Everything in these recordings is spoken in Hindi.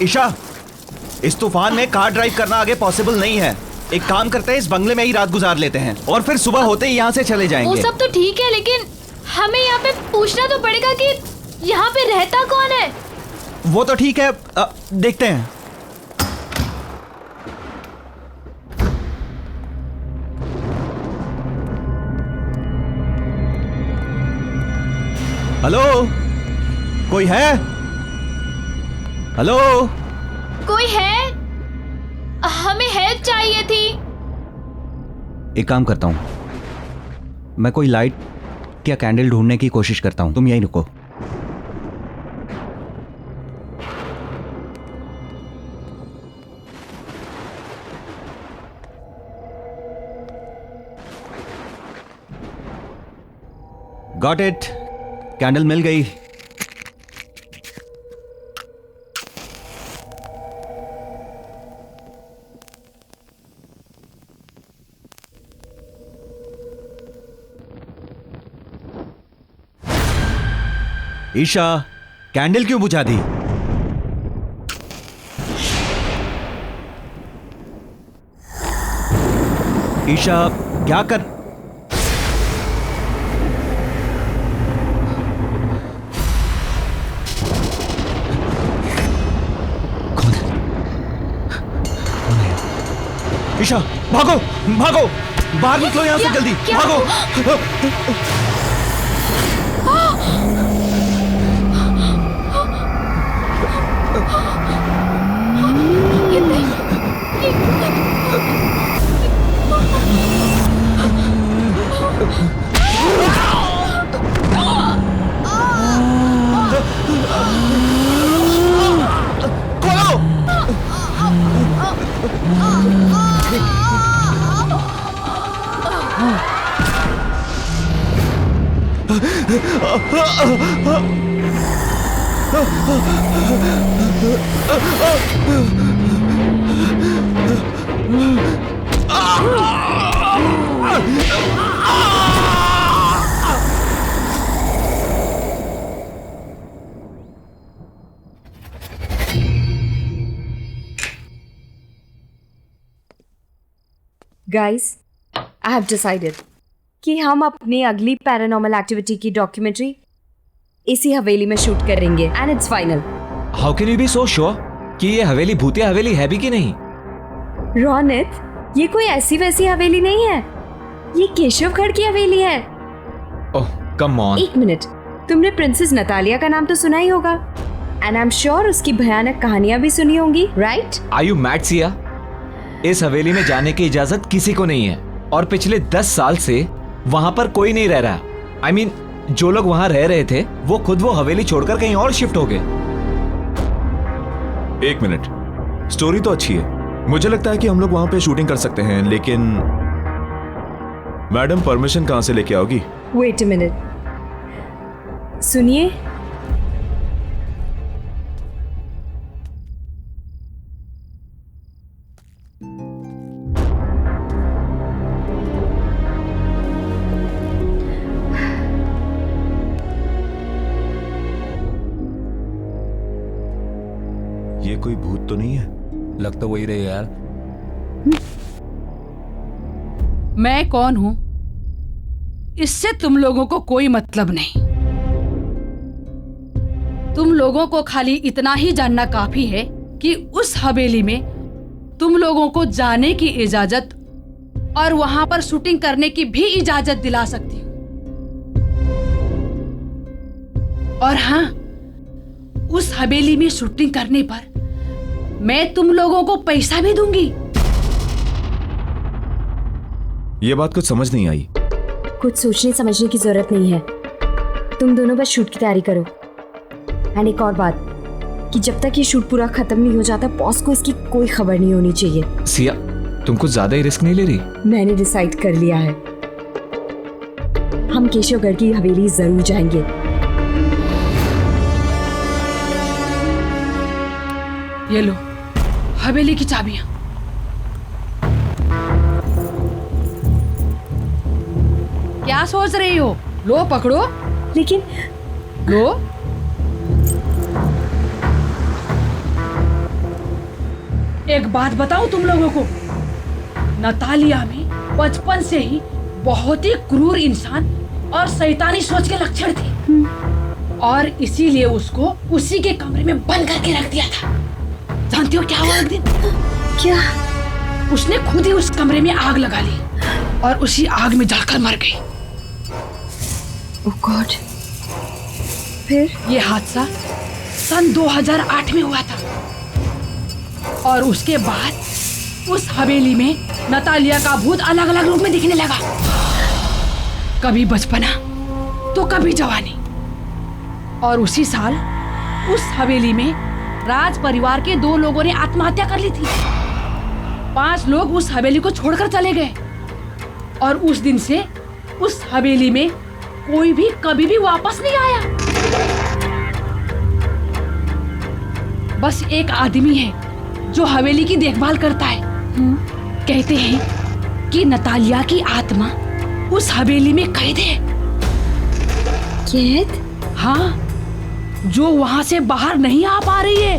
ईशा, इस तूफान में कार ड्राइव करना आगे पॉसिबल नहीं है। एक काम करते हैं, इस बंगले में ही रात गुजार लेते हैं और फिर सुबह होते ही यहाँ से चले जाएंगे। वो सब तो ठीक है, लेकिन हमें यहाँ पे पूछना तो पड़ेगा कि यहाँ पे रहता कौन है। वो तो ठीक है, देखते हैं। हेलो, कोई है? हेलो, कोई है? हमें हेल्प चाहिए थी। एक काम करता हूं, मैं कोई लाइट या कैंडल ढूंढने की कोशिश करता हूं, तुम यहीं रुको। गॉट इट, कैंडल मिल गई। ईशा, कैंडल क्यों बुझा दी? ईशा, क्या कर? कौन है? ईशा, भागो भागो, बाहर निकलो यहां से, जल्दी भागो। Guys, I have decided कि हम अपनी अगली पैरानॉर्मल एक्टिविटी की डॉक्यूमेंट्री इसी हवेली में शूट करेंगे and it's final. How can you be so sure कि ये हवेली भूतिया हवेली है भी कि नहीं? रोनित, ये कोई ऐसी वैसी हवेली नहीं है, ये केशवगढ़ की हवेली है। ओह कम ऑन। एक मिनट, तुमने प्रिंसेस नतालिया का नाम तो सुना ही होगा एंड आई एम श्योर उसकी भयानक कहानियां भी सुनी होंगी, right? Are you mad Siya? इस हवेली में जाने की इजाजत किसी को नहीं है और पिछले 10 साल से वहां पर कोई नहीं रह रहा। I mean, जो लोग वहां रह रहे थे वो खुद वो हवेली छोड़कर कहीं और शिफ्ट हो गए। एक मिनट, स्टोरी तो अच्छी है, मुझे लगता है कि हम लोग वहां पे शूटिंग कर सकते हैं, लेकिन मैडम परमिशन कहां से लेके आओगी? वेट अ मिनट, सुनिए। ये कोई भूत तो नहीं है? लग तो वही रहे यार। मैं कौन हूं इससे तुम लोगों को कोई मतलब नहीं। तुम लोगों को खाली इतना ही जानना काफी है कि उस हवेली में तुम लोगों को जाने की इजाजत और वहां पर शूटिंग करने की भी इजाजत दिला सकती हूँ। और हाँ, उस हवेली में शूटिंग करने पर मैं तुम लोगों को पैसा भी दूंगी। ये बात कुछ समझ नहीं आई। कुछ सोचने समझने की जरूरत नहीं है, तुम दोनों बस शूट की तैयारी करो। एंड एक और बात कि जब तक ये शूट पूरा खत्म नहीं हो जाता, बॉस को इसकी कोई खबर नहीं होनी चाहिए। सिया, तुम कुछ ज्यादा ही रिस्क नहीं ले रही? मैंने डिसाइड कर लिया है, हम केशवगढ़ की हवेली जरूर जाएंगे। ये लो हवेली की चाबियां। क्या सोच रही हो? लो पकड़ो। लेकिन लो। एक बात बताऊं तुम लोगों को, नतालिया में बचपन से ही बहुत ही क्रूर इंसान और शैतानी सोच के लक्षण थे और इसीलिए उसको उसी के कमरे में बंद करके रख दिया था। जानती हो क्या हुआ एक दिन? क्या? उसने खुद ही उस कमरे में आग लगा ली और उसी आग में जलकर मर गई। ओह गॉड। फिर? ये हादसा सन 2008 में हुआ था और उसके बाद उस हवेली में नतालिया का भूत अलग अलग रूप में दिखने लगा। कभी बचपना तो कभी जवानी। और उसी साल उस हवेली में राज परिवार के 2 लोगों ने आत्महत्या कर ली थी। 5 लोग उस हवेली को छोड़कर चले गए और उस दिन से उस हवेली में कोई भी कभी भी वापस नहीं आया। बस एक आदमी है जो हवेली की देखभाल करता है। कहते हैं कि नतालिया की आत्मा उस हवेली में कैद है। कैद? हाँ, जो वहां से बाहर नहीं आ पा रही है।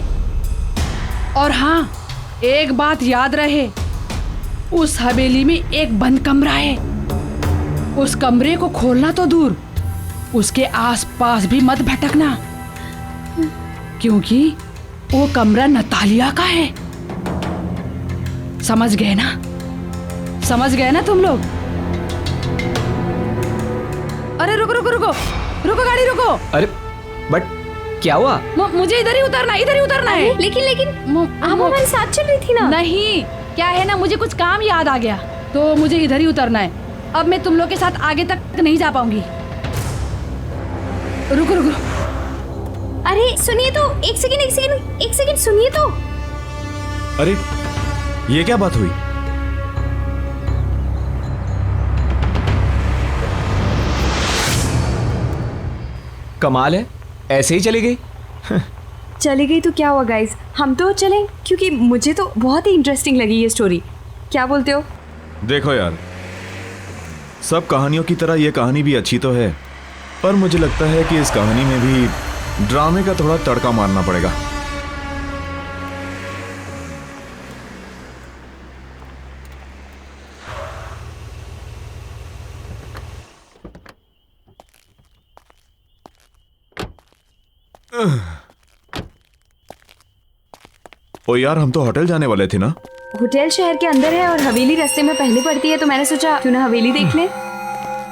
और हाँ, एक बात याद रहे, उस हवेली में एक बंद कमरा है। उस कमरे को खोलना तो दूर, उसके आसपास भी मत भटकना, क्योंकि वो कमरा नतालिया का है। समझ गए ना? समझ गए ना तुम लोग? अरे रुको रुको रुको रुको, गाड़ी रुको। अरे बट क्या हुआ? मुझे इधर ही उतरना है। लेकिन आप हमारे साथ चल रही थी ना? नहीं, क्या है ना, मुझे कुछ काम याद आ गया तो मुझे इधर ही उतरना है। अब मैं तुम लोग के साथ आगे तक नहीं जा पाऊंगी। रुको रुको। अरे सुनिए तो, एक सेकंड सुनिए तो। अरे ये क्या बात हुई? कमाल है, ऐसे ही चली गई। चली गई तो क्या हुआ गाइस, हम तो चलें, क्योंकि मुझे तो बहुत ही इंटरेस्टिंग लगी ये स्टोरी। क्या बोलते हो? देखो यार, सब कहानियों की तरह ये कहानी भी अच्छी तो है, पर मुझे लगता है कि इस कहानी में भी ड्रामे का थोड़ा तड़का मारना पड़ेगा। ओ यार, हम तो होटल जाने वाले थे ना? होटल शहर के अंदर है और हवेली रास्ते में पहले पड़ती है, तो मैंने सोचा क्यों ना हवेली देख ले।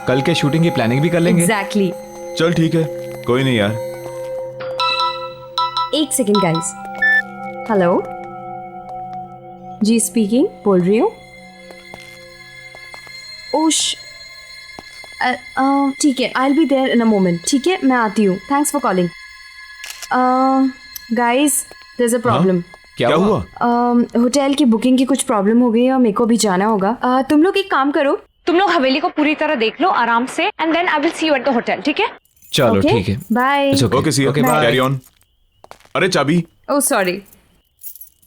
कल के शूटिंग की प्लानिंग भी कर लेंगे। एग्जैक्टली। चल ठीक है, कोई नहीं यार। एक सेकंड गाइस। हेलो जी, स्पीकिंग, बोल रही हूँ। ओश, ठीक है, I will be there in a moment. ठीक है, मैं आती हूँ। Thanks for calling. Guys, there is a problem. क्या हुआ? होटल की बुकिंग की कुछ प्रॉब्लम हो गई है और मेरे को भी जाना होगा। तुम लोग एक काम करो, तुम लोग हवेली को पूरी तरह देख लो आराम से, and then I will see you at the hotel. ठीक है? चलो ठीक है। Bye. Okay see, Okay, bye. Carry on. अरे चाबी। Oh sorry.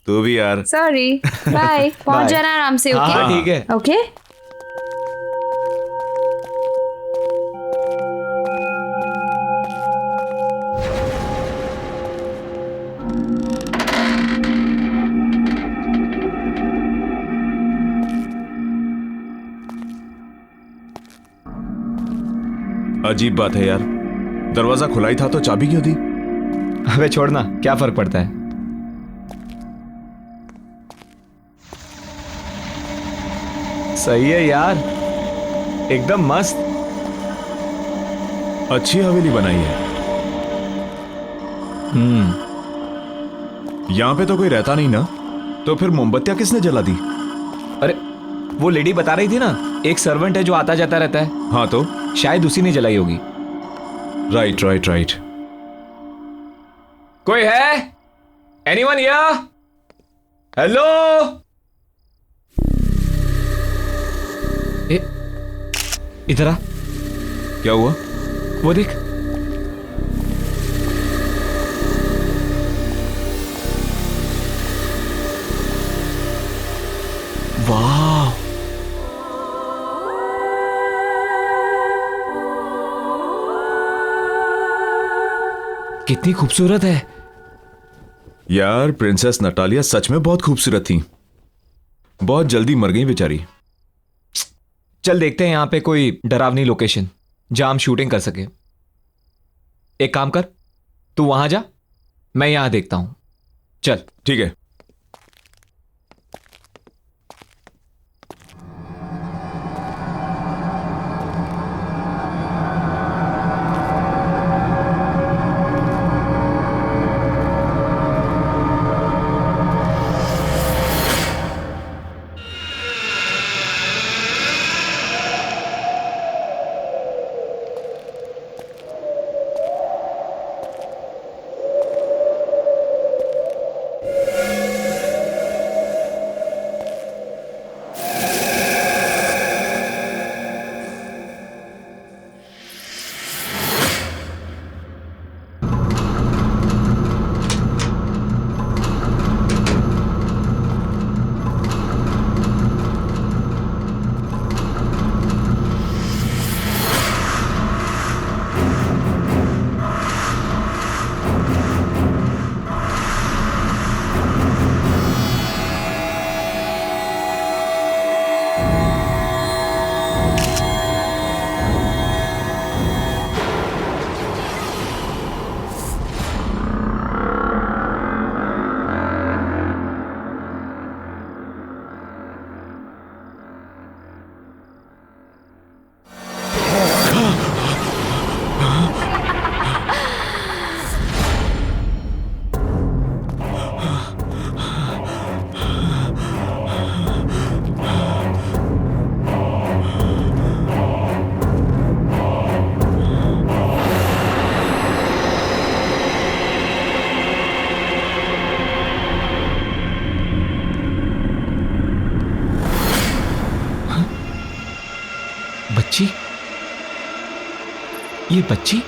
तू भी यार। सॉरी। बाय। पहुंच Bye. जाना आराम से। हाँ ओके ठीक है। ओके। अजीब बात है यार, दरवाजा खुला ही था तो चाबी क्यों दी? अबे छोड़ना, क्या फर्क पड़ता है। सही है यार, एकदम मस्त। अच्छी हवेली बनाई है। यहाँ पे तो कोई रहता नहीं ना, तो फिर मोमबत्तियां किसने जला दी? अरे वो लेडी बता रही थी ना, एक सर्वेंट है जो आता जाता रहता है। हाँ तो शायद उसी ने जलाई होगी। Right right right. कोई है? Anyone here? हेलो? इधर आ। क्या हुआ? वो देख। वाह, कितनी खूबसूरत है। यार प्रिंसेस नटालिया सच में बहुत खूबसूरत थी, बहुत जल्दी मर गई बेचारी। चल देखते हैं यहाँ पे कोई डरावनी लोकेशन जहां हम शूटिंग कर सके। एक काम कर, तू वहां जा, मैं यहां देखता हूं। चल। ठीक है। बच्ची, ये बच्ची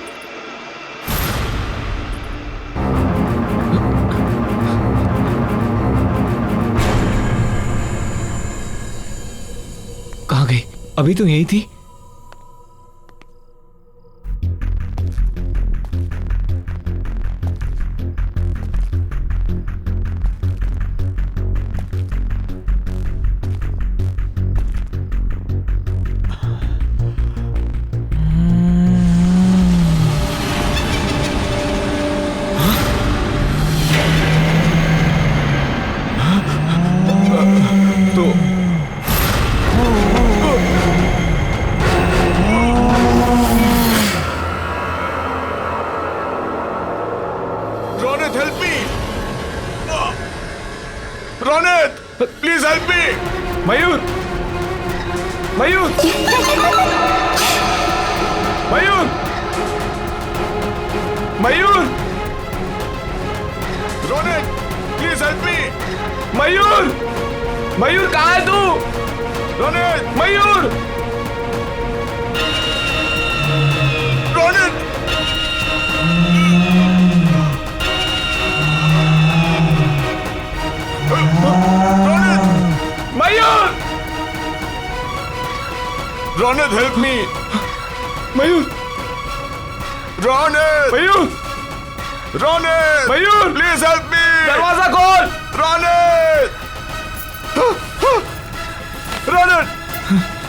कहाँ गई? अभी तो यही थी। Ronit help me, Ronit please help me. Mayur, Mayur, Mayur, Mayur, Ronit please help me. Mayur, Mayur कहाँ है तू? Ronit, Mayur, Ronit, Mayur, Ronit help me. Mayur, Ronit, Mayur, Ronit, Mayur, please help me. दरवाजा खोल। Ronit, Ronit,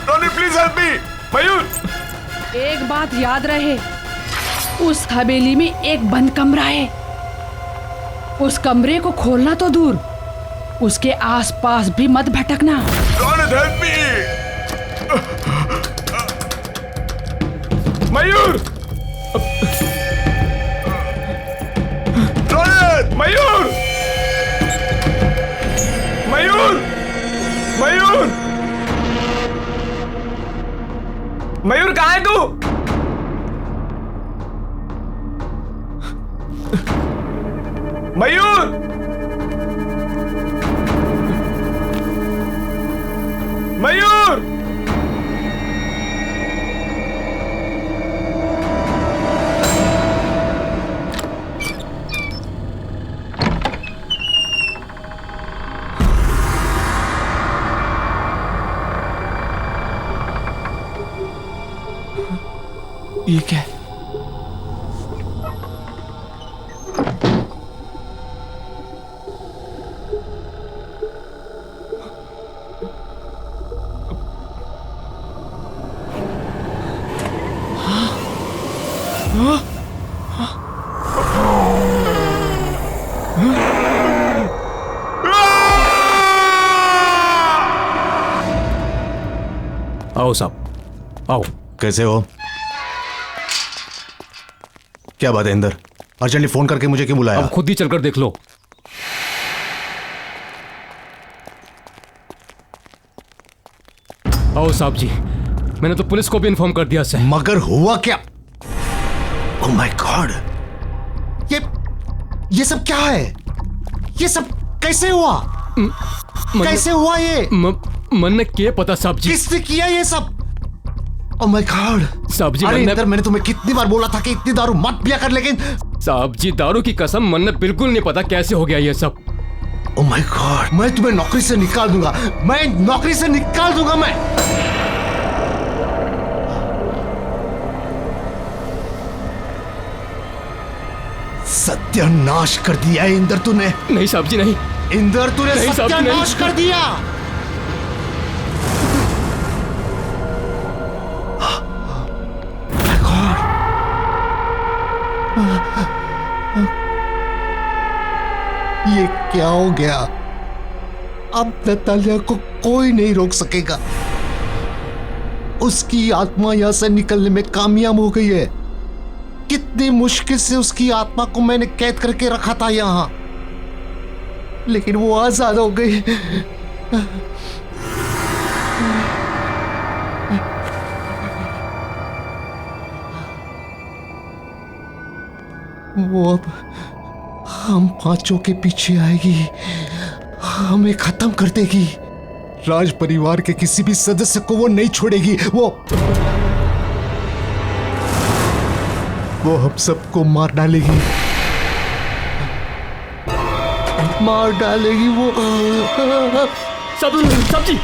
Ronit please help me. Mayur, एक बात याद रहे, उस हवेली में एक बंद कमरा है। उस कमरे को खोलना तो दूर, उसके आसपास भी मत भटकना। Ronit help me. मयूर, रोनित, मयूर, मयूर, मयूर, मयूर कहाँ है तू? मयूर, मयूर, ये क्या है? आओ साहब, आओ। कैसे हो? क्या बात है इंदर? अर्जेंटली फोन करके मुझे क्यों बुलाया? अब खुद ही चलकर देख लो। आओ साहब जी, मैंने तो पुलिस को भी इन्फॉर्म कर दिया सर। मगर हुआ क्या? ओह माय गॉड, ये सब क्या है? ये सब कैसे हुआ? कैसे हुआ ये? मन ने क्या पता साहब जी? किसने किया ये सब? ओह माय गॉड साहब जी, अरे इंदर, मैंने तुम्हें कितनी बार बोला था कि इतनी दारू मत पिया कर, लेकिन साहब जी दारू की कसम, मन ने बिल्कुल नहीं पता कैसे हो गया ये सब। ओह माय गॉड, मैं तुम्हें नौकरी से निकाल दूंगा, मैं नौकरी से निकाल दूंगा मैं। सत्यानाश कर दिया है इंदर तूने। नहीं साहब जी नहीं। इंदर तूने नहीं साहब जी, नहीं। सत्यानाश कर दिया। ये क्या हो गया? अब नतालिया को कोई नहीं रोक सकेगा। उसकी आत्मा यहां से निकलने में कामयाब हो गई है। कितनी मुश्किल से उसकी आत्मा को मैंने कैद करके रखा था यहां, लेकिन वो आजाद हो गई। वो अब हम पांचों के पीछे आएगी, हमें खत्म कर देगी। राज परिवार के किसी भी सदस्य को वो नहीं छोड़ेगी। वो हम सबको मार डालेगी, मार डालेगी वो। सब्जी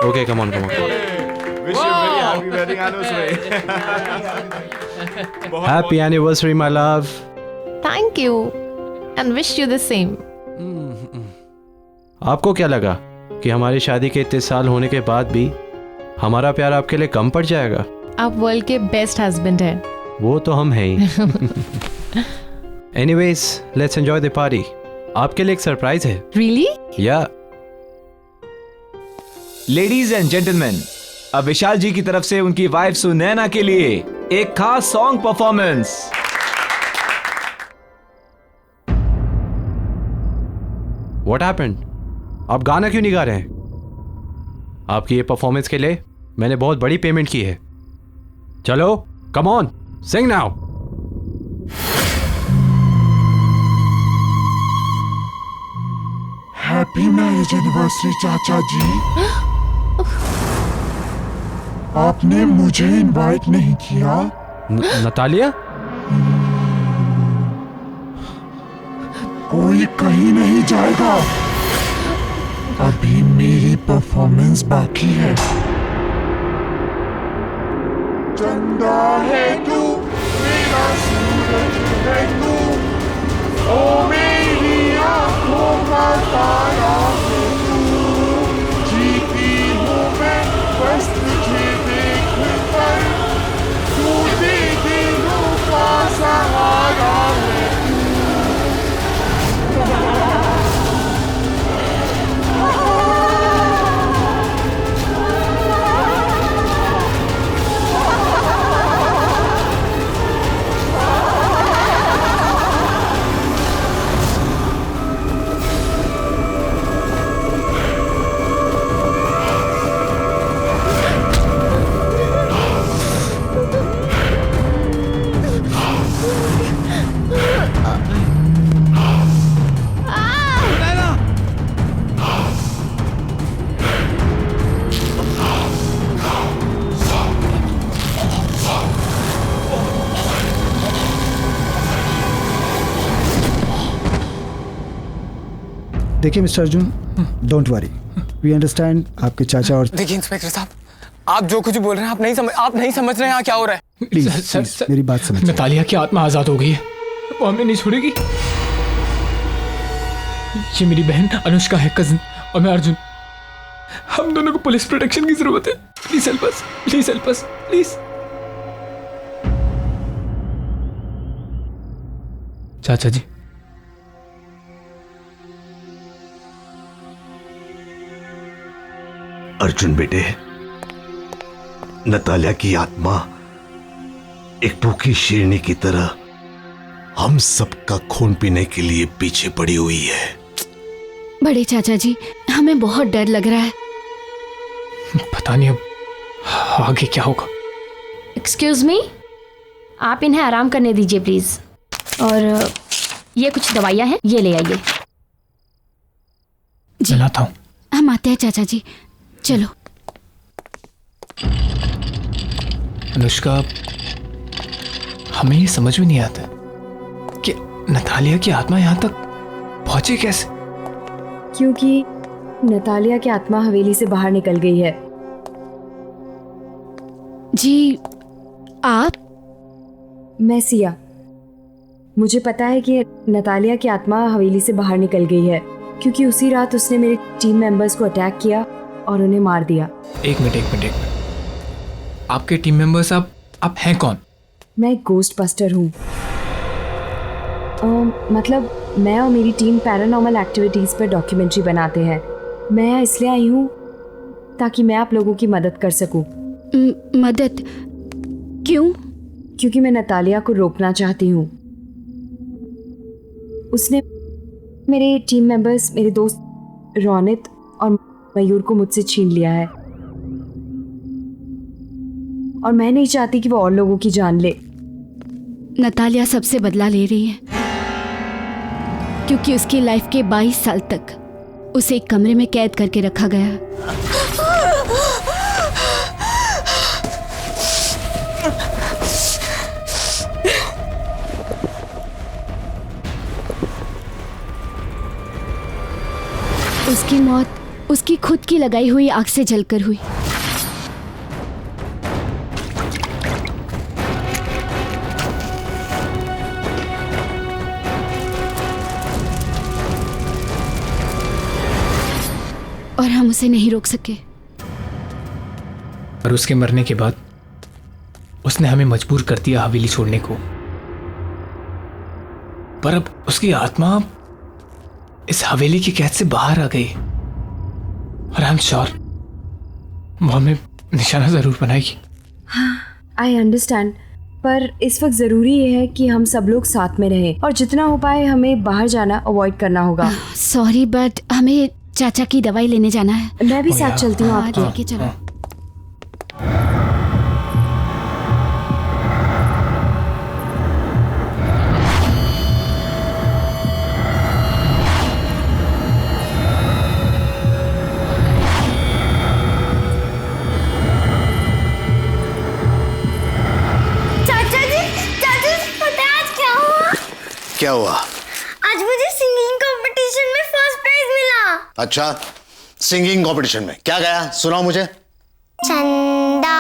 Okay, come on. Wish you very happy wedding anniversary. Happy anniversary, my love. Thank you and wish you the same. आपको क्या लगा कि हमारी शादी के इतने साल होने के बाद भी हमारा प्यार आपके लिए कम पड़ जाएगा? आप वर्ल्ड के बेस्ट हस्बैंड हैं। वो तो हम हैं ही। Anyways, let's enjoy the party. आपके लिए एक सरप्राइज है। Really? या लेडीज एंड जेंटलमैन, अब विशाल जी की तरफ से उनकी वाइफ सुनैना के लिए एक खास सॉन्ग परफॉर्मेंस। What happened? आप गाना क्यों नहीं गा रहे हैं? आपकी ये परफॉर्मेंस के लिए मैंने बहुत बड़ी पेमेंट की है। चलो, come on, sing now. Happy marriage anniversary चाचा जी। आपने मुझे इनवाइट नहीं किया। नतालिया, कोई कहीं नहीं जाएगा, अभी मेरी परफॉर्मेंस बाकी है। चंदा है तू, मेरा सूरज है तू, ओ मेरी आंखों का तारा है तू। जीती हूँ मैं बस तुझे देख कर, तू दे दिलों का सहारा है तू। देखिए mister Arjun, don't worry, we understand आपके चाचा और। देखिए इंस्पेक्टर साहब, आप जो कुछ बोल रहे हैं आप नहीं समझ रहे हैं यहाँ क्या हो रहा है। प्लीज मेरी बात समझिए। नतालिया की आत्मा आजाद हो गई है। वो हमें नहीं छोड़ेगी। ये मेरी बहन अनुष्का है, कजिन, और मैं अर्जुन। हम दोनों को पुलिस प्रोटेक्शन की जरूरत है। Please help us, please help us, please. चाचा जी, अर्जुन बेटे, नतालिया की आत्मा एक भूखी शेरनी की तरह हम सबका खून पीने के लिए पीछे पड़ी हुई है। बड़े चाचा जी, हमें बहुत डर लग रहा है। पता नहीं अब आगे क्या होगा। एक्सक्यूज मी, आप इन्हें आराम करने दीजिए प्लीज। और ये कुछ दवाइयाँ हैं, ये ले आइए। जी लाता हूँ। हम आते हैं चाचा जी, चलो। अनुष्का, हमें ये समझ में नहीं आता कि नतालिया की आत्मा यहाँ तक पहुंची कैसे। क्योंकि नतालिया की आत्मा हवेली से बाहर निकल गई है। जी, आप? मैं सिया। मुझे पता है कि नतालिया की आत्मा हवेली से बाहर निकल गई है क्योंकि उसी रात उसने मेरे टीम मेंबर्स को अटैक किया और उन्हें मार दिया। एक मिनट। आपके टीम मेंबर्स आप हैं कौन? मैं एक गोस्ट बस्टर हूँ। मतलब मैं और मेरी टीम पैरानॉर्मल एक्टिविटीज़ पर डॉक्यूमेंट्री बनाते हैं। मैं यहाँ इसलिए आई हूँ ताकि मैं आप लोगों की मदद कर सकूँ। मदद? क्यों? क्योंकि मैं नतालिया को रोकना चाहती हूँ। उसने मेरे टीम मेंबर्स, मेरे दोस्त रोनित और मयूर को मुझसे छीन लिया है और मैं नहीं चाहती कि वो और लोगों की जान ले। नतालिया सबसे बदला ले रही है क्योंकि उसकी लाइफ के 22 साल तक उसे एक कमरे में कैद करके रखा गया। उसकी मौत उसकी खुद की लगाई हुई आग से जलकर हुई। और हम उसे नहीं रोक सके। और उसके मरने के बाद उसने हमें मजबूर कर दिया हवेली छोड़ने को। पर अब उसकी आत्मा इस हवेली की कैद से बाहर आ गई और आई एम श्योर वो हमें निशाना जरूर बनाएगी। आई अंडरस्टैंड, पर इस वक्त जरूरी ये है कि हम सब लोग साथ में रहें और जितना हो पाए हमें बाहर जाना अवॉइड करना होगा। सॉरी, बट हमें चाचा की दवाई लेने जाना है। मैं भी साथ चलती हूँ आपके। लेके चलो। क्या हुआ? आज मुझे सिंगिंग कंपटीशन में फर्स्ट प्राइज मिला। अच्छा, सिंगिंग कंपटीशन में क्या गाया? सुनाओ मुझे। चंदा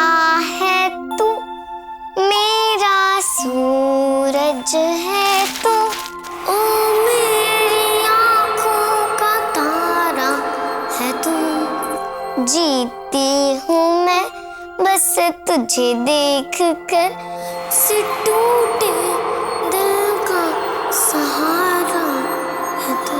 है तू, मेरा सूरज है तू, ओ मेरी आँखों का तारा है तू, जीती हूँ मैं बस तुझे देख कर, से टूटे दिल का सहारा है तू।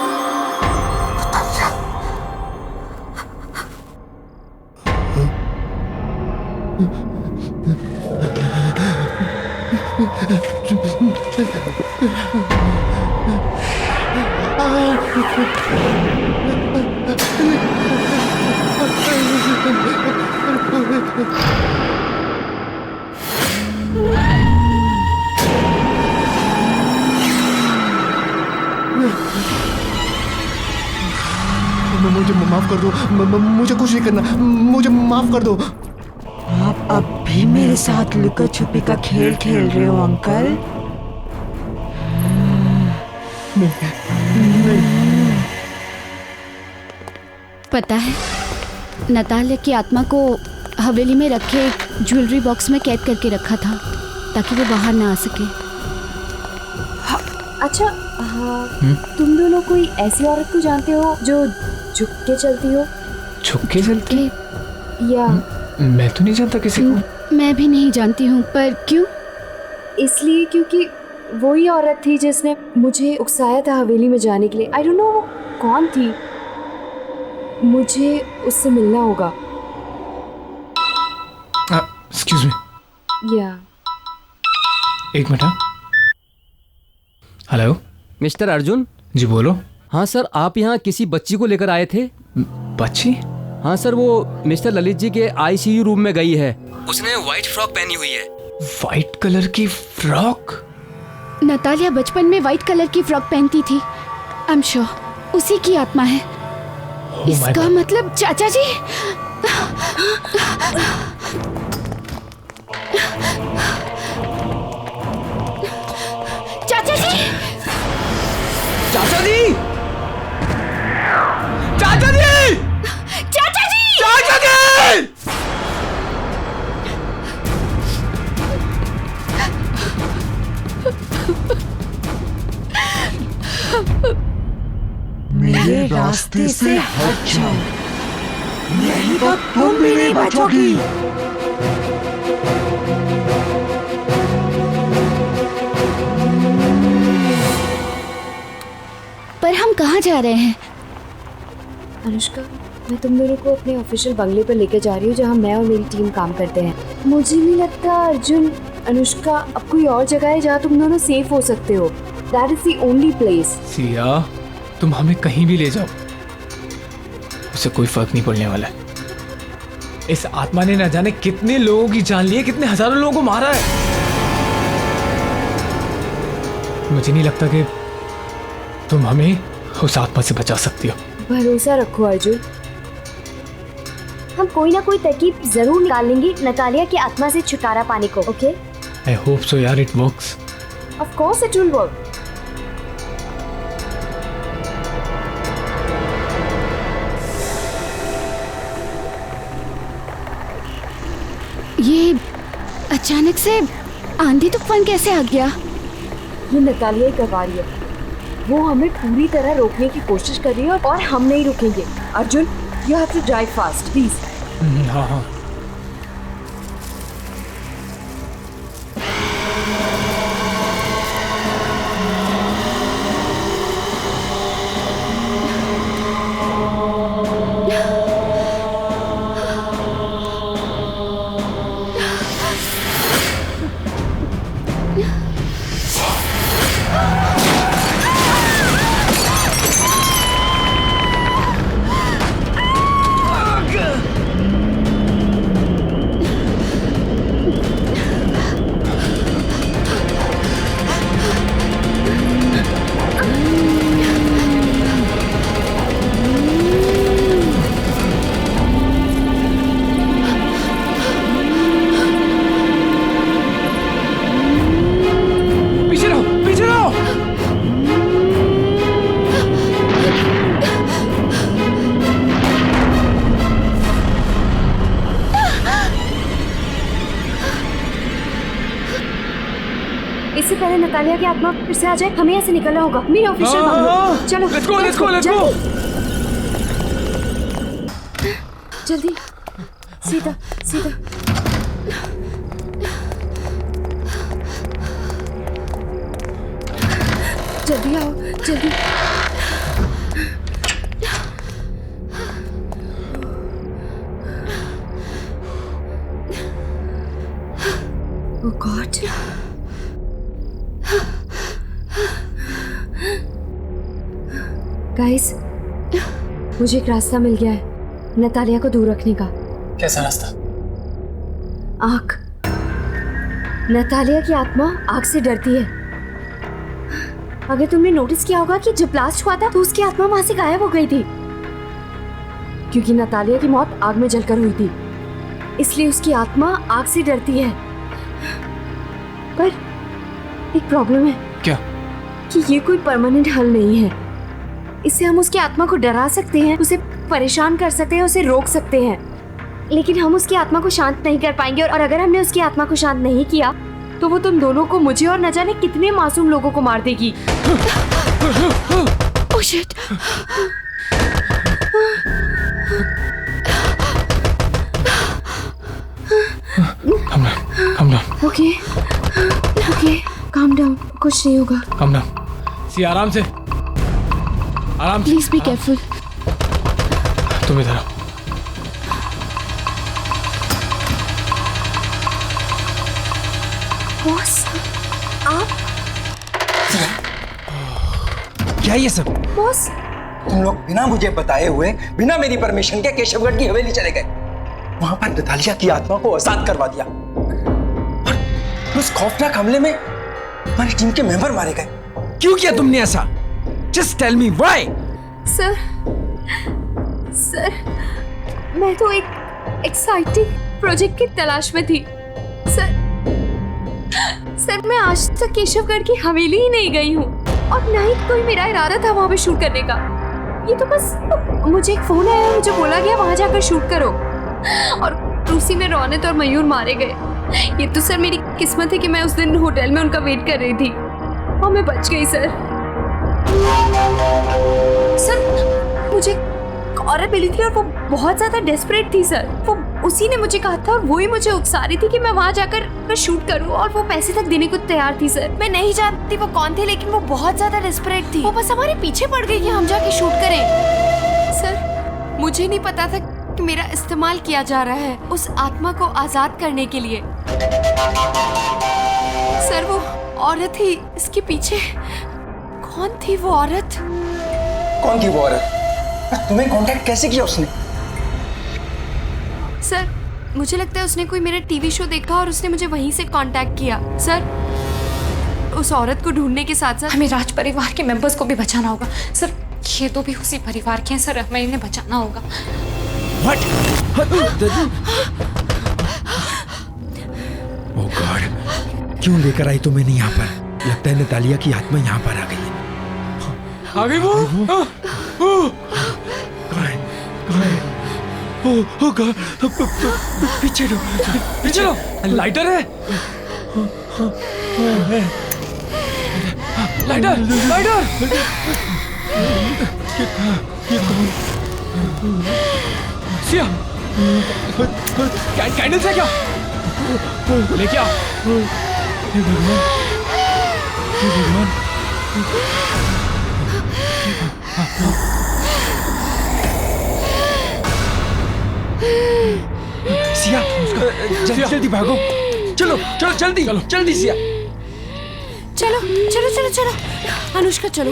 मुझे माफ कर दो, मुझे कुछ नहीं करना, मुझे माफ कर दो। आप अब भी मेरे साथ लुका छुपी का खेल खेल रहे हो अंकल? पता है, नतालिया की आत्मा को हवेली में रखे एक ज्वेलरी बॉक्स में कैद करके रखा था ताकि वो बाहर ना आ सके। अच्छा हाँ, तुम दोनों कोई ऐसी औरत को जानते हो जो झुक के चलती हो? झुक के चलती? या मैं तो नहीं जानता किसी को। मैं भी नहीं जानती हूँ, पर क्यों? इसलिए क्योंकि वही औरत थी जिसने मुझे उकसाया था हवेली में जाने के लिए। आई डोंट नो वो कौन थी, मुझे उससे मिलना होगा। Excuse me. या एक मिनट। Hello mister Arjun. जी बोलो। हाँ सर, आप यहाँ किसी बच्ची को लेकर आए थे। बच्ची? हाँ सर, वो मिस्टर ललित जी के आईसीयू रूम में गई है। उसने व्हाइट फ्रॉक पहनी हुई है। व्हाइट कलर की फ्रॉक? नतालिया बचपन में व्हाइट कलर की फ्रॉक पहनती थी। आई एम श्योर उसी की आत्मा है। इसका मतलब चाचा जी। चाचा जी! चाचा जी! चाचा जी! चाचा जी! चाचा जी! मेरे रास्ते से हट जाओ, नहीं तो तुम भी नहीं बचोगी। पर हम कहाँ जा रहे हैं? अनुष्का, मैं तुम दोनों को अपने ऑफिशियल बंगले पर लेकर जा रही हूँ जहाँ मैं और मेरी टीम काम करते हैं। मुझे नहीं लगता अर्जुन, अनुष्का, अब कोई और जगह है जहाँ तुम दोनों सेफ हो सकते हो। That is the only place. Siya, तुम हमें कहीं भी ले जाओ, उससे कोई फर्क नहीं पड़ने वाला है। इस आत्मा ने न जाने कितने लोगों की जान ली है, कितने हजारों लोगों को मारा है। मुझे नहीं लगता कि तुम हमें उस आत्मा से बचा सकती हो। भरोसा रखो अर्जुन, हम कोई ना कोई तरकीब जरूर निकाल लेंगे नतालिया की आत्मा से छुटकारा पाने को। ओके? आई होप सो यार, it works. Of course it will work. ये अचानक से आंधी तूफान कैसे आ गया? ये नतालिया ही करवा रही है। वो हमें पूरी तरह रोकने की कोशिश कर रही है और हम नहीं रुकेंगे। Arjun, you have to drive fast, please. हाँ हाँ। इससे पहले नतालिया की आत्मा फिर से आ जाए, हमें यहाँ से निकलना होगा। मेरे ऑफिशियल बंगलो। चलो let's go, let's go, let's go. जल्दी, सीधा सीधा। जल्दी आओ, जल्दी। Oh God. गाइस, मुझे एक रास्ता मिल गया है नतालिया को दूर रखने का। कैसा रास्ता? आग। नतालिया की आत्मा आग से डरती है। अगर तुमने नोटिस किया होगा कि जब ब्लास्ट हुआ था तो उसकी आत्मा वहां से गायब हो गई थी, क्योंकि नतालिया की मौत आग में जलकर हुई थी, इसलिए उसकी आत्मा आग से डरती है। पर एक प्रॉब्लम है। क्या? कि ये कोई परमानेंट हल नहीं है। इससे हम उसकी आत्मा को डरा सकते हैं, उसे परेशान कर सकते हैं, उसे रोक सकते हैं, लेकिन हम उसकी आत्मा को शांत नहीं कर पाएंगे। और अगर हमने उसकी आत्मा को शांत नहीं किया तो वो तुम दोनों को, मुझे और न जाने कितने मासूम लोगों को मार देगी। Oh shit. Calm down. Okay calm down, कुछ नहीं होगा। Calm down. सी आराम से, आराम से। Please be careful. तुम इधर आओ। बॉस, आप क्या ये सब? बॉस, तुम लोग बिना मुझे बताए हुए, बिना मेरी परमिशन के केशवगढ़ की हवेली चले गए। वहां पर नतालिया की आत्मा को आजाद करवा दिया और उस खौफनाक हमले में हमारी टीम के मेंबर मारे गए। क्यों किया तुमने ऐसा? Just tell me why? Sir, मैं तो एक एक्साइटिंग प्रोजेक्ट की तलाश में थी। सर मैं आज तक केशवगढ़ की हवेली ही नहीं गई हूँ और ना ही कोई मेरा इरादा था वहाँ पे शूट करने का। ये तो बस मुझे एक फोन आया, मुझे बोला गया वहाँ जाकर शूट करो और उसी में रौनक और मयूर मारे गए। ये तो सर मेरी किस्मत है कि मैं उस दिन होटल में उनका वेट कर रही थी और मैं बच गई। सर मुझे एक औरत मिली थी और वो बहुत ज्यादा डेस्परेट थी। सर वो उसी ने मुझे कहा था और वही मुझे उकसा रही थी कि मैं वहाँ जाकर शूट करूँ और वो पैसे तक देने को तैयार थी। सर मैं नहीं जानती वो कौन थे, लेकिन वो बहुत ज्यादा डेस्परेट थी। वो बस हमारे पीछे पड़ गई कि हम जाके शूट करें। सर मुझे नहीं पता था कि मेरा इस्तेमाल किया जा रहा है उस आत्मा को आजाद करने के लिए। सर वो औरत ही इसके पीछे। कौन थी वो औरत? कौन थी वो औरत? तुम्हें कांटेक्ट कैसे किया उसने? सर मुझे लगता है उसने कोई मेरा टीवी शो देखा और उसने मुझे वहीं से कांटेक्ट किया। सर उस औरत को ढूंढने के साथ साथ हमें राज परिवार के मेंबर्स को भी बचाना होगा। सर ये तो भी उसी परिवार के हैं सर, हमें इन्हें बचाना होगा। ओह गॉड, क्यों लेकर आई तुम इन्हें यहाँ पर? लगता है नतालिया की आत्मा यहाँ पर आ गई है। आ गई वो? ओह गॉड, पीछे लो, लाइटर है। लाइटर। ये कौन? सिया, कैंडल्स है क्या? लेके आ। हे भगवान। सिया, जल्दी भागो। चलो जल्दी सिया। चलो अनुष्का चलो।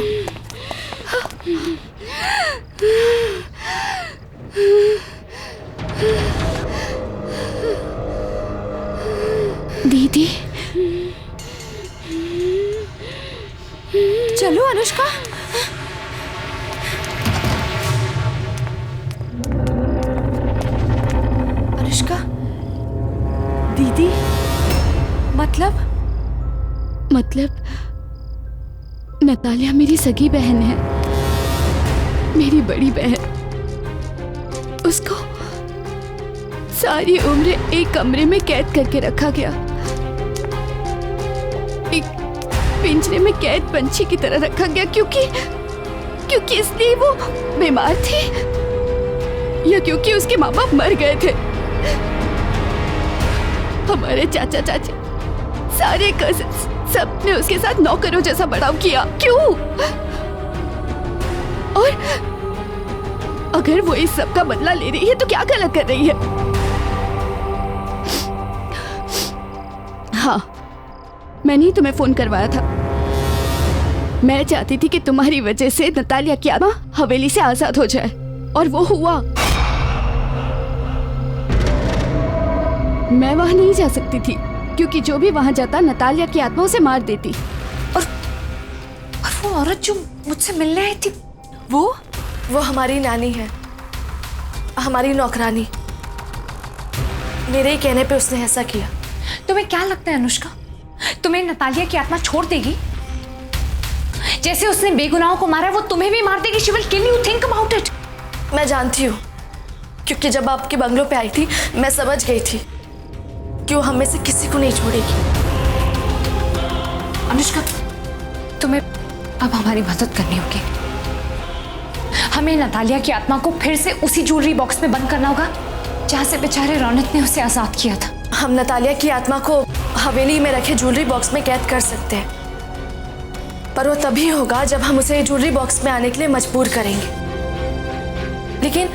दीदी चलो अनुष्का। अनुष्का दीदी मतलब नतालिया मेरी सगी बहन है, मेरी बड़ी बहन। उसको सारी उम्र एक कमरे में कैद करके रखा गया, एक पिंजरे में कैद पंछी की तरह रखा गया क्योंकि इसलिए वो बीमार थी या क्योंकि उसके माँ बाप मर गए थे। हमारे चाचा चाची, सारे कजिन्स, सबने उसके साथ नौकरों जैसा बर्ताव किया। क्यों? और अगर वो इस सब का बदला ले रही है तो क्या गलत कर रही है? हाँ, मैंने ही तुम्हें फोन करवाया था। मैं चाहती थी कि तुम्हारी वजह से नतालिया की आत्मा हवेली से आजाद हो जाए, और वो हुआ। मैं वहां नहीं जा सकती थी क्योंकि जो भी वहां जाता नतालिया की आत्मा उसे मार देती। और वो औरत जो मुझसे मिलने आई थी, वो हमारी नानी है, हमारी नौकरानी। मेरे ही कहने पे उसने ऐसा किया। तुम्हें क्या लगता है अनुष्का, तुम्हें नतालिया की आत्मा छोड़ देगी? जैसे उसने बेगुनाहों को मारा वो तुम्हें भी मार देगी। She will kill you, think about it. मैं जानती हूँ, क्योंकि जब आपके बंगलों पे आई थी मैं समझ गई थी कि वो हम में से किसी को नहीं छोड़ेगी। अनुष्का, तुम्हें अब हमारी मदद करनी होगी। हमें नतालिया की आत्मा को फिर से उसी ज्वेलरी बॉक्स में बंद करना होगा जहां से बेचारे रौनक ने उसे आजाद किया था। हम नतालिया की आत्मा को हवेली में रखे ज्वेलरी बॉक्स में कैद कर सकते हैं, पर वो तभी होगा जब हम उसे ज्वेलरी बॉक्स में आने के लिए मजबूर करेंगे। लेकिन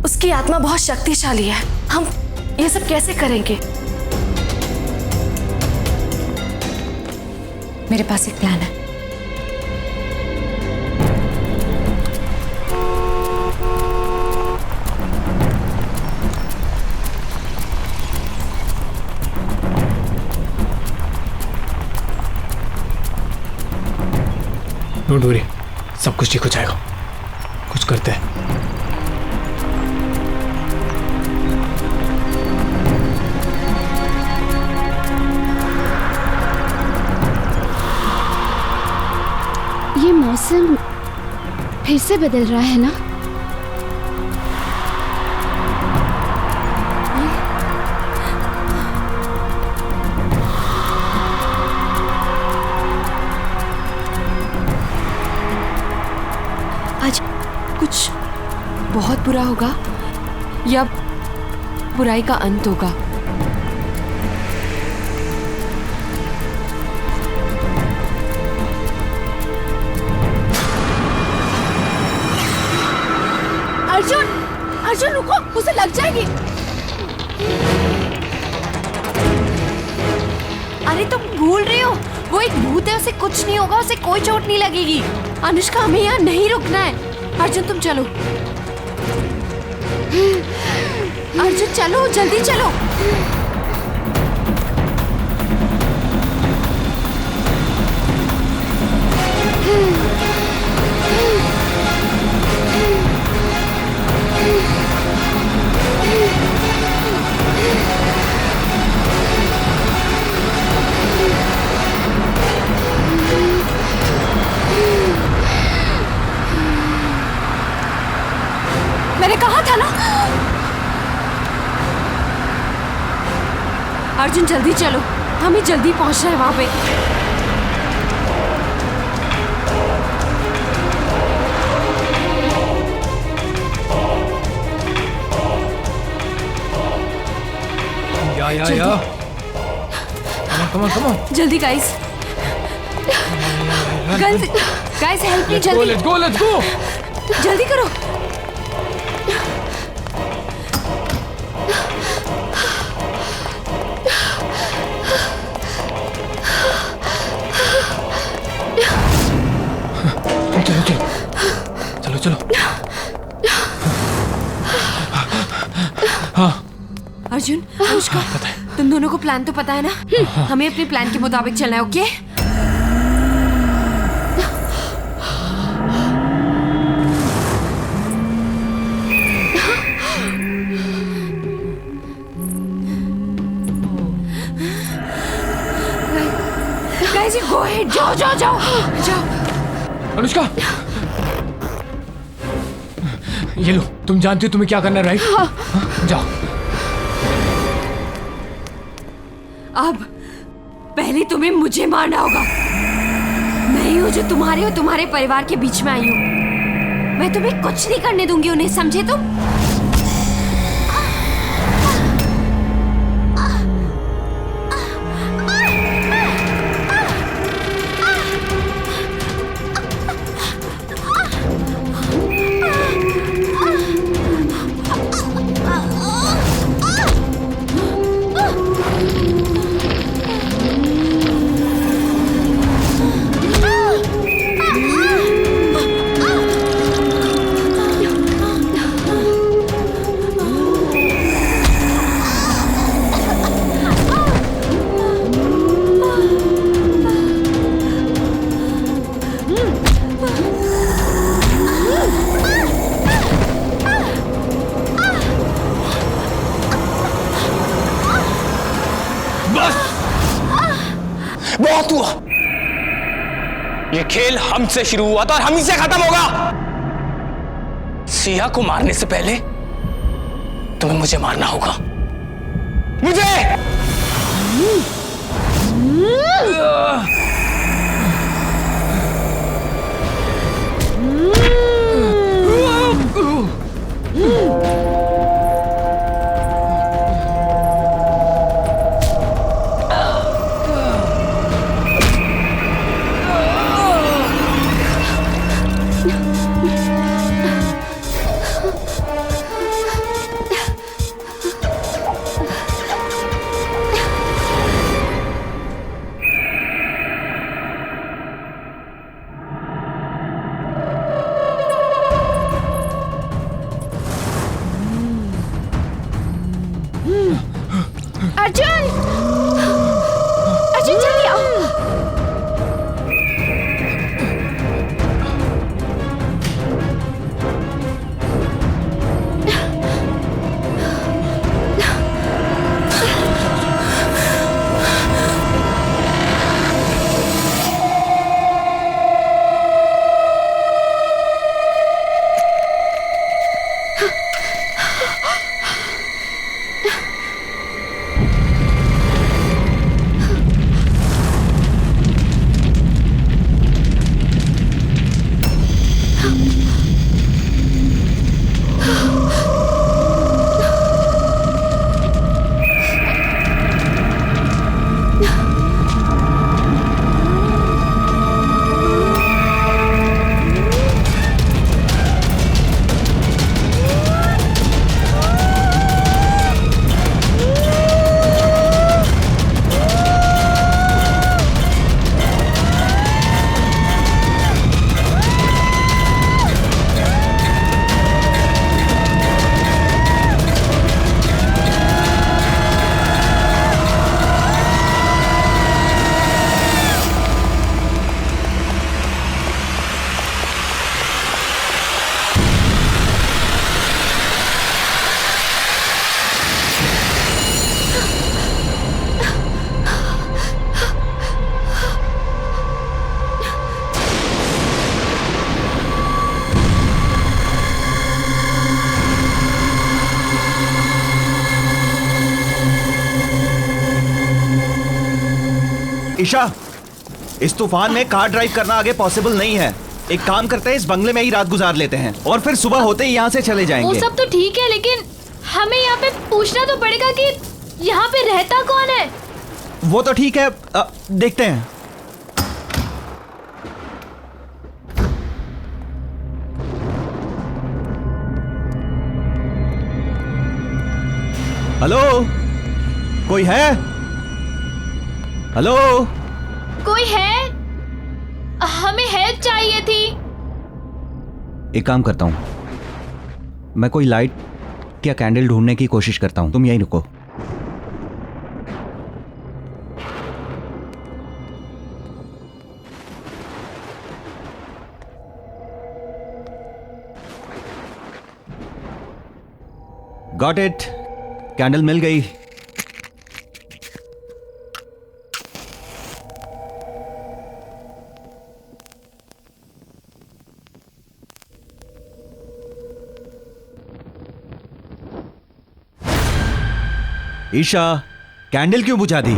उसकी आत्मा बहुत शक्तिशाली है, हम ये सब कैसे करेंगे? मेरे पास एक प्लान है। डोंट वरी, सब कुछ ठीक हो जाएगा। कुछ करते हैं। ये मौसम फिर से बदल रहा है ना? आज कुछ बहुत बुरा होगा या बुराई का अंत होगा? अर्जुन, अर्जुन रुको, उसे लग जाएगी। अरे तुम भूल रही हो, वो एक भूत है, उसे कुछ नहीं होगा, उसे कोई चोट नहीं लगेगी। अनुष्का, हमें यहाँ नहीं रुकना है। अर्जुन तुम चलो, अर्जुन चलो, जल्दी चलो। मैंने कहा था ना। अर्जुन जल्दी चलो, हमें जल्दी पहुंचना है वहां पे। या कम ऑन जल्दी गाइस, गाइस हेल्प मी, जल्दी लेट्स गो जल्दी करो। चलो। हाँ अर्जुन, अनुष्का, तुम दोनों को प्लान तो पता है ना? हमें अपने प्लान के मुताबिक चलना है, ओके? गाइस, गो अहेड, जाओ। अनुष्का, ये लो, तुम जानती हो तुम्हें क्या करना है, राइट? हाँ। जाओ। अब पहले तुम्हें मुझे मारना होगा। मैं ही हूँ जो तुम्हारे और तुम्हारे परिवार के बीच में आई हूँ। मैं तुम्हें कुछ नहीं करने दूंगी उन्हें, समझे तुम? बहुत हुआ। ये खेल हमसे शुरू हुआ था और हम ही से खत्म होगा। सिया को मारने से पहले तुम्हें मुझे मारना होगा। मुझे अर्जुन! अर्जुन जल्दी आओ! ईशा, इस तूफान में कार ड्राइव करना आगे पॉसिबल नहीं है। एक काम करते हैं, इस बंगले में ही रात गुजार लेते हैं और फिर सुबह होते ही यहाँ से चले वो जाएंगे। सब तो ठीक है, लेकिन हमें यहाँ पे पूछना तो पड़ेगा कि यहाँ पे रहता कौन है। वो तो ठीक है, देखते हैं। हेलो, कोई है? हेलो, कोई है? हमें हेल्प चाहिए थी। एक काम करता हूँ, मैं कोई लाइट या कैंडल ढूंढने की कोशिश करता हूँ, तुम यहीं रुको। गॉट इट, कैंडल मिल गई। ईशा, कैंडल क्यों बुझा दी?